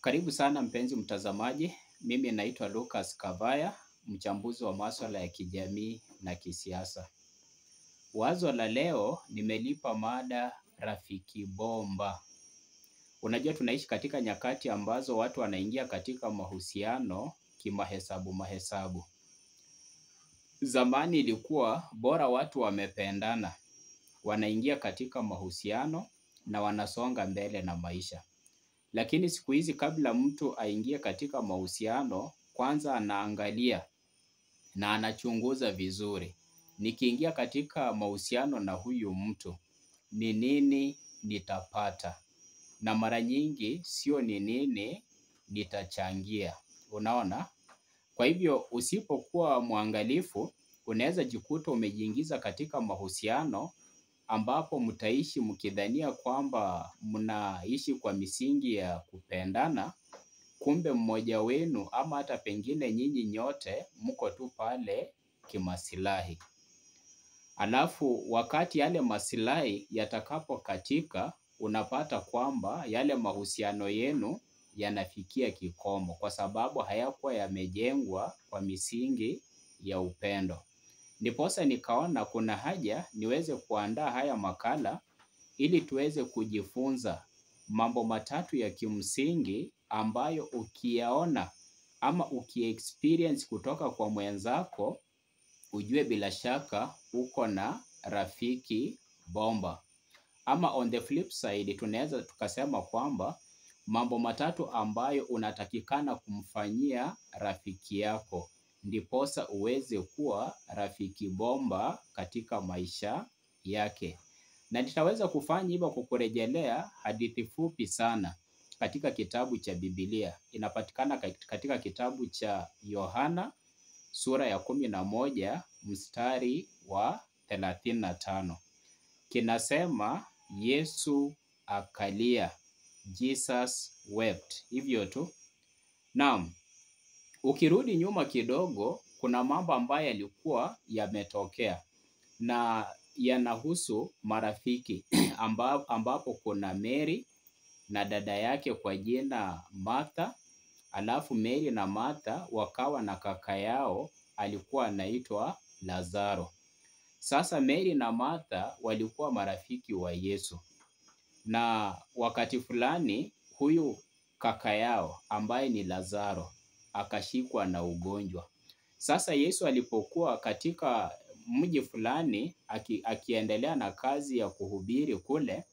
Karibu sana mpenzi mtazamaji, mimi naitwa Lucas Kavaya, mchambuzi wa masuala ya kijamii na kisiasa. Wazo la leo nimelipa mada rafiki bomba. Unajua tunaishi katika nyakati ambazo watu wanaingia katika mahusiano kimahesabu. Zamani ilikuwa bora watu wamependana, wanaingia katika mahusiano na wanasonga mbele na maisha. Lakini siku hizi kabla mtu aingie katika mahusiano, kwanza anaangalia na anachunguza vizuri. Nikiingia katika mahusiano na huyu mtu, ni nini nitapata? Na mara nyingi sio ni nini nitachangia. Unaona? Kwa hivyo usipokuwa mwangalifu, unaweza jikuta umejiingiza katika mahusiano ambapo mtaishi mkidhania kwamba mnaishi kwa misingi ya kupendana, kumbe mmoja wenu ama hata pengine nyinyi nyote mko tu pale kimaslahi. Alafu wakati yale maslahi yatakapokatika, unapata kwamba yale mahusiano yenu yanafikia kikomo kwa sababu hayakuwa yamejengwa kwa misingi ya upendo. Ndiposa nikaona kuna haja niweze kuandaa haya makala ili tuweze kujifunza mambo matatu ya kimsingi ambayo ukiyaona ama ukiexperience kutoka kwa mwenzako, ujue bila shaka uko na rafiki bomba. Ama on the flip side tunaweza tukasema kwamba mambo matatu ambayo unatakikana kumfanyia rafiki yako ndiposa uweze kuwa rafiki bomba katika maisha yake. Na nitaweza kufanya hivyo kukurejelea hadithi fupi sana katika kitabu cha Biblia. Inapatikana katika kitabu cha Yohana sura ya 11 mstari wa 35. Kinasema Yesu akalia. Jesus wept. Hivyo tu. Naam, ukirudi nyuma kidogo, kuna mambo ambayo yalikuwa yametokea na yanahusu marafiki ambapo kuna Mary na dada yake kwa jina Martha. Alafu Mary na Martha wakawa na kaka yao alikuwa anaitwa Lazaro. Sasa Mary na Martha walikuwa marafiki wa Yesu. Na wakati fulani huyu kaka yao ambaye ni Lazaro akashikwa na ugonjwa. Sasa Yesu alipokuwa katika mji fulani akiendelea na kazi ya kuhubiri kule,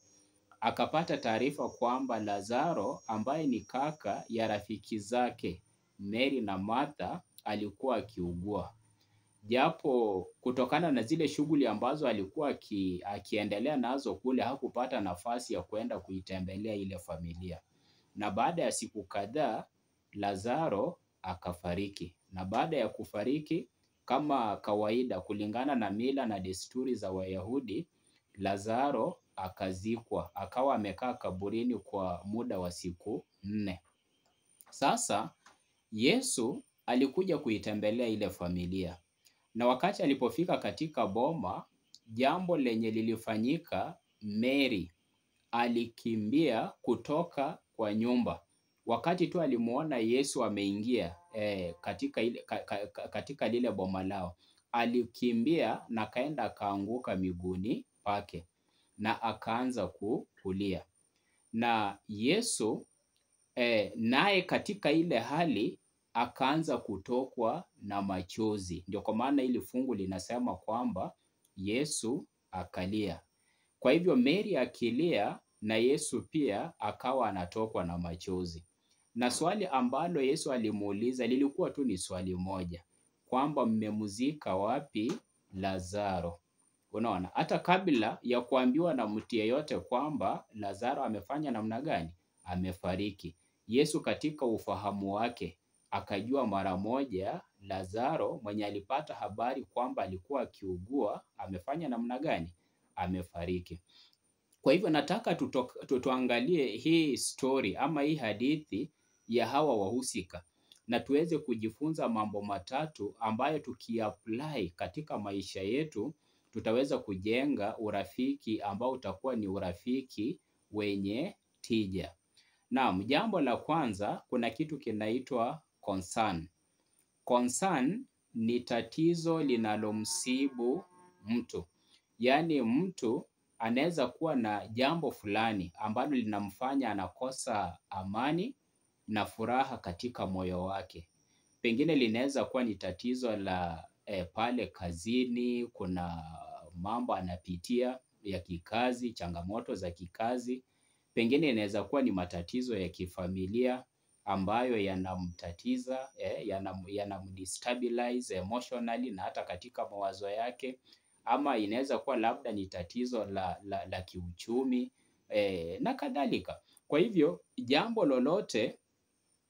akapata taarifa kwamba Lazaro ambaye ni kaka ya rafiki zake Mary na Martha alikuwa akiugua. Japo kutokana na zile shughuli ambazo alikuwa akiendelea nazo kule hakupata nafasi ya kwenda kuitembelea ile familia. Na baada ya siku kadhaa Lazaro akafariki. Na baada ya kufariki kama kawaida kulingana na mila na desturi za Wayahudi, Lazaro akazikwa. Akawa amekaa kaburini kwa muda wa siku 4. Sasa Yesu alikuja kuitembelea ile familia. Na wakati alipofika katika boma, jambo lenye lilifanyika, Mary alikimbia kutoka kwa nyumba. Wakati tu alimuona Yesu ameingia katika lile boma lao, alikimbia na kaenda akaanguka miguuni pake na akaanza kulia. Na Yesu naye katika ile hali akaanza kutokwa na machozi. Ndio kwa maana hili fungu linasema kwamba Yesu akalia. Kwa hivyo Mary akilia na Yesu pia akawa anatokwa na machozi. Na swali ambalo Yesu alimuuliza lilikuwa tu ni swali moja, kwamba mmemzika wapi Lazaro? Unaona, hata kabla ya kuambiwa na mtu yeyote kwamba Lazaro amefanya namna gani, amefariki, Yesu katika ufahamu wake akajua mara moja Lazaro mwenye alipata habari kwamba alikuwa akiugua amefanya namna gani, amefariki. Kwa hivyo nataka tuangalie hii story ama hii hadithi ya hawa wahusika na tuweze kujifunza mambo matatu ambayo tukiapply katika maisha yetu tutaweza kujenga urafiki ambao utakuwa ni urafiki wenye tija. Naam, jambo la kwanza kuna kitu kinaitwa concern. Concern ni tatizo linalomsibu mtu. Yaani mtu anaweza kuwa na jambo fulani ambalo linamfanya anakosa amani na furaha katika moyo wake. Pengine linaweza kuwa ni tatizo la pale kazini, kuna mambo anapitia ya kikazi, changamoto za kikazi. Pengine inaweza kuwa ni matatizo ya kifamilia ambayo yanamtatiza, yanamdestabilize emotionally na hata katika mawazo yake. Ama inaweza kuwa labda ni tatizo la kiuchumi na kadhalika. Kwa hivyo, jambo lolote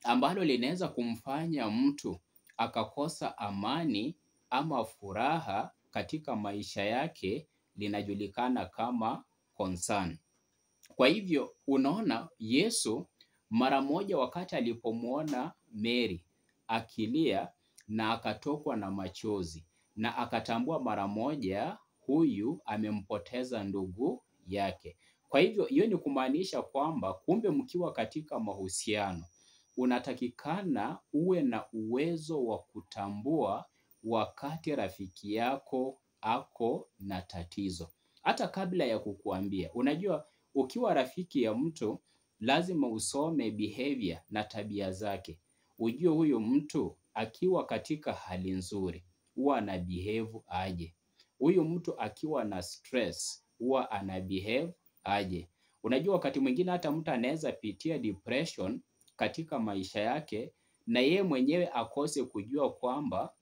ambalo linaweza kumfanya mtu akakosa amani ama furaha katika maisha yake linajulikana kama concern. Kwa hivyo unaona Yesu mara moja wakati alipomwona Mary akilia na akatokwa na machozi na akatambua mara moja huyu amempoteza ndugu yake. Kwa hivyo hiyo ni kumaanisha kwamba kumbe mkiwa katika mahusiano unatakikana uwe na uwezo wa kutambua wakati rafiki yako ako na tatizo. Hata kabla ya kukuambia. Unajua ukiwa rafiki ya mtu lazima usome behavior na tabia zake. Ujue huyu mtu akiwa katika hali nzuri huwa ana behave aje. Huyu mtu akiwa na stress huwa ana behave aje. Unajua wakati mwingine hata mtu anaweza pitia depression katika maisha yake na yeye mwenyewe akose kujua kwamba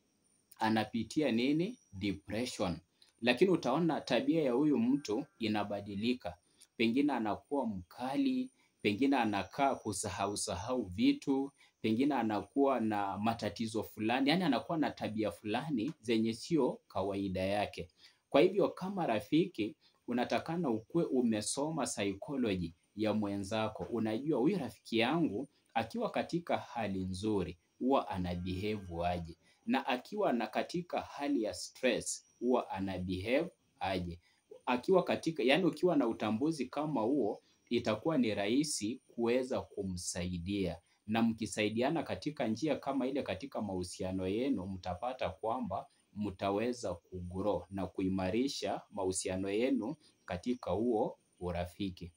anapitia nini? Depression. Lakini utaona tabia ya huyu mtu inabadilika. Pengine anakuwa mkali, pengine anakaa kusahau vitu, pengine anakuwa na matatizo fulani, yaani anakuwa na tabia fulani zenye sio kawaida yake. Kwa hivyo kama rafiki, unatakana ukuwe umesoma psychology ya mwenzako. Unajua huyu rafiki yangu, akiwa katika hali nzuri, huwa ana behave aje. Na akiwa na katika hali ya stress, huwa ana behave aje. Akiwa katika, yaani ukiwa na utambuzi kama huo, itakuwa ni rahisi kuweza kumsaidia. Na mkisaidiana katika njia kama ile katika mahusiano yenu, mtapata kwamba mtaweza kugrow na kuimarisha mahusiano yenu katika huo urafiki.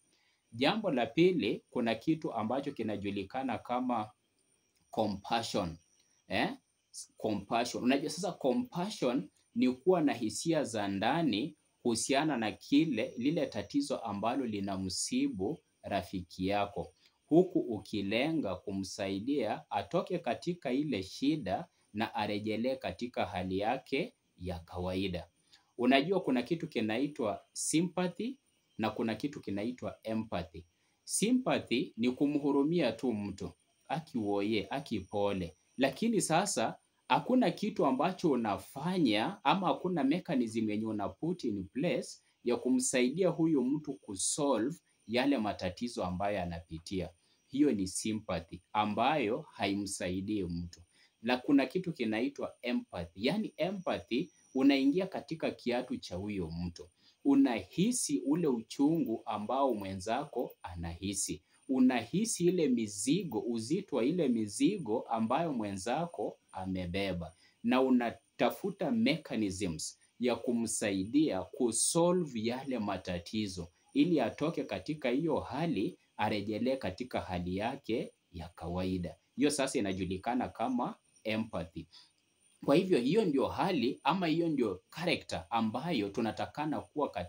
Jambo la pili, kuna kitu ambacho kinajulikana kama compassion. Compassion. Unajua sasa compassion ni kuwa na hisia za ndani kuhusiana na lile tatizo ambalo linamsibu rafiki yako. Huku ukilenga kumsaidia atoke katika ile shida na arejelee katika hali yake ya kawaida. Unajua kuna kitu kinaitwa sympathy na kuna kitu kinaitwa empathy. Sympathy ni kumhurumia tu mtu, akiwoye, akipole. Lakini sasa hakuna kitu ambacho unafanya ama hakuna mechanism yenye una put in place ya kumsaidia huyu mtu kusolve yale matatizo ambayo anapitia. Hiyo ni sympathy ambayo haimsaidii mtu. Na kuna kitu kinaitwa empathy. Yaani empathy unaingia katika kiatu cha huyo mtu. Unahisi ule uchungu ambao mwenzako anahisi. Unahisi ile mizigo, uzito wa ile mizigo ambayo mwenzako amebeba. Na unatafuta mechanisms ya kumsaidia kusolve yale matatizo. Ili atoke katika hiyo hali, arejelee katika hali yake ya kawaida. Hiyo sasa inajulikana kama empathy. Kwa hivyo hiyo ndio hali ama hiyo ndio character ambayo tunatakana kuwa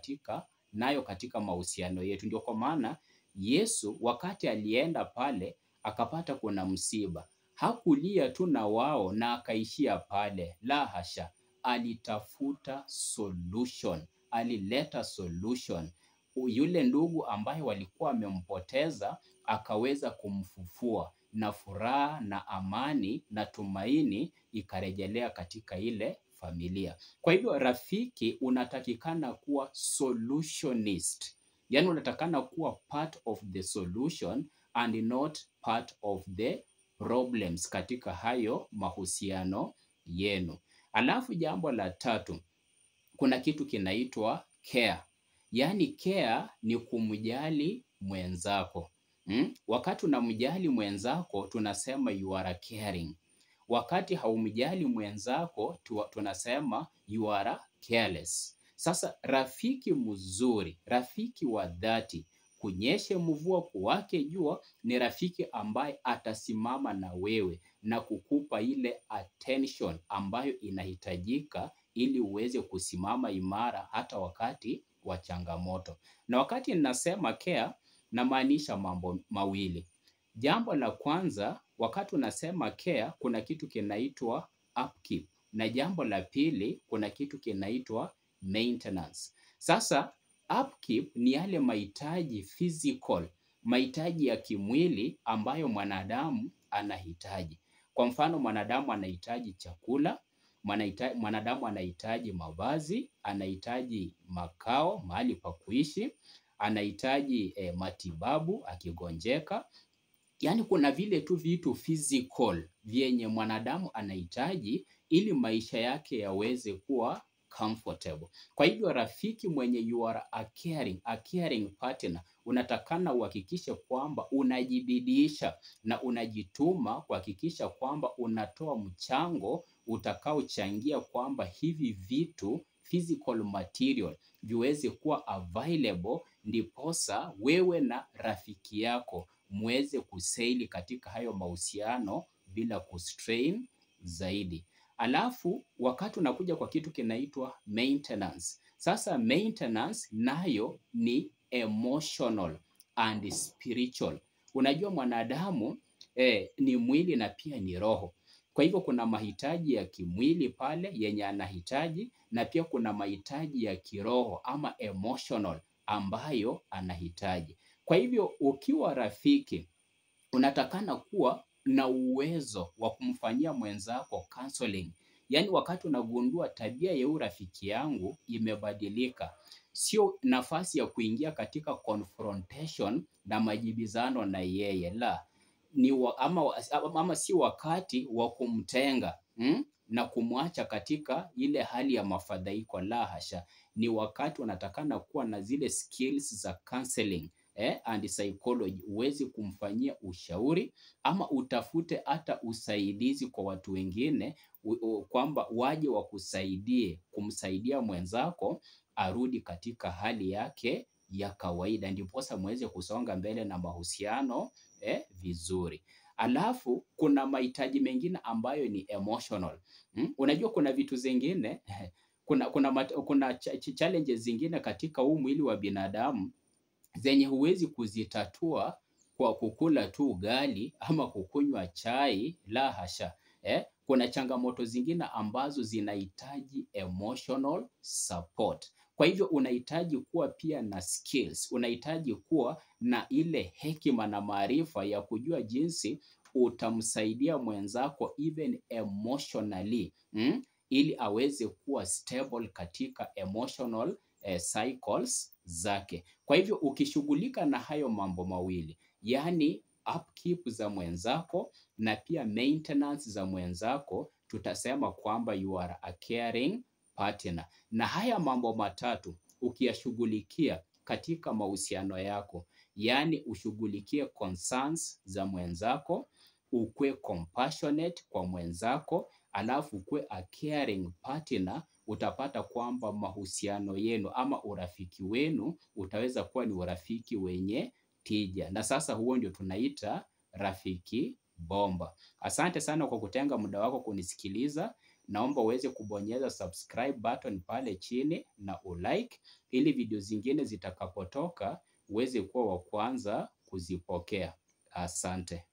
nayo katika mahusiano yetu. Ndio kwa maana Yesu wakati alienda pale akapata kuna msiba. Hakulia tu na wao na akaishia pale. La hasha, alitafuta solution. Alileta solution. Yule ndugu ambaye walikuwa wamempoteza akaweza kumfufua na furaha na amani na tumaini ikarejelea katika ile familia. Kwa hivyo rafiki unatakikana kuwa solutionist. Yaani unatakana kuwa part of the solution and not part of the problems katika hayo mahusiano yenu. Alafu jambo la tatu, kuna kitu kinaitwa care. Yaani care ni kumjali mwenzako. Wakati unamjali mwenzako tunasema you are caring. Wakati haumjali mwenzako tunasema you are careless. Sasa rafiki mzuri, rafiki wa dhati, kunyeshe mvua kuwake jua, ni rafiki ambaye atasimama na wewe na kukupa ile attention ambayo inahitajika ili uweze kusimama imara hata wakati wa changamoto. Na wakati ninasema care, namaanisha mambo mawili. Jambo la kwanza, wakati unasema care, kuna kitu kinaitwa upkeep. Na jambo la pili, kuna kitu kinaitwa maintenance. Sasa upkeep ni yale mahitaji physical, mahitaji ya kimwili ambayo mwanadamu anahitaji. Kwa mfano, mwanadamu anahitaji chakula, mwanadamu anahitaji mavazi, anahitaji makao, mahali pa kuishi, anahitaji matibabu akigonjeka. Yaani kuna vile tu vitu physical vyenye mwanadamu anahitaji ili maisha yake yaweze kuwa comfortable. Kwa hivyo rafiki mwenye you are a caring partner, unatakana uhakikishe kwamba unajibidisha na unajituma kuhakikisha kwamba unatoa mchango utakaochangia kwamba hivi vitu physical material viweze kuwa available, ndiposa wewe na rafiki yako muweze kusaili katika hayo mahusiano bila kustrain zaidi. Alafu wakati unakuja kwa kitu kinaitwa maintenance. Sasa maintenance nayo ni emotional and spiritual. Unajua mwanadamu ni mwili na pia ni roho. Kwa hivyo kuna mahitaji ya kimwili pale yenye anahitaji, na pia kuna mahitaji ya kiroho ama emotional ambayo anahitaji. Kwa hivyo ukiwa rafiki, unatakana kuwa na uwezo wa kumfanyia mwenzako counseling. Yaani wakati unagundua tabia ya huyu rafiki yangu imebadilika, sio nafasi ya kuingia katika confrontation na majibizano na yeye, la. Ama si wakati wa kumtenga na kumwacha katika ile hali ya mafadhaiko, la hasha. Ni wakati unatakana kuwa na zile skills za counseling and psychology, uweze kumfanyia ushauri ama utafute hata usaidizi kwa watu wengine, kwamba waje wakusaidie kumsaidia mwenzako arudi katika hali yake ya kawaida, ndiposa muweze kusonga mbele na mahusiano vizuri. Alafu kuna mahitaji mengine ambayo ni emotional. Unajua kuna vitu zingine kuna challenges zingine katika huu mwili wa binadamu zenye huwezi kuzitatua kwa kukula tu ugali ama kukunywa chai, la hasha. Kuna changamoto zingine ambazo zinahitaji emotional support. Kwa hivyo unahitaji kuwa pia na skills, unahitaji kuwa na ile hekima na maarifa ya kujua jinsi utamsaidia mwenzako even emotionally, ili aweze kuwa stable katika emotional cycles zake. Kwa hivyo ukishughulika na hayo mambo mawili, yani upkeep za mwenzako na pia maintenance za mwenzako, tutasema kwamba you are a caring partner. Na haya mambo matatu ukiyashughulikia katika mahusiano yako, yani ushughulikie concerns za mwenzako, ukue compassionate kwa mwenzako, alafu ukue a caring partner, utapata kwamba mahusiano yenu ama urafiki wenu utaweza kuwa ni urafiki wenye tija. Na sasa huo ndio tunaita rafiki bomba. Asante sana kwa kutenga muda wako kunisikiliza. Naomba uweze kubonyeza subscribe button pale chini na ulike, ili video zingine zitakapotoka uweze kuwa wa kwanza kuzipokea. Asante.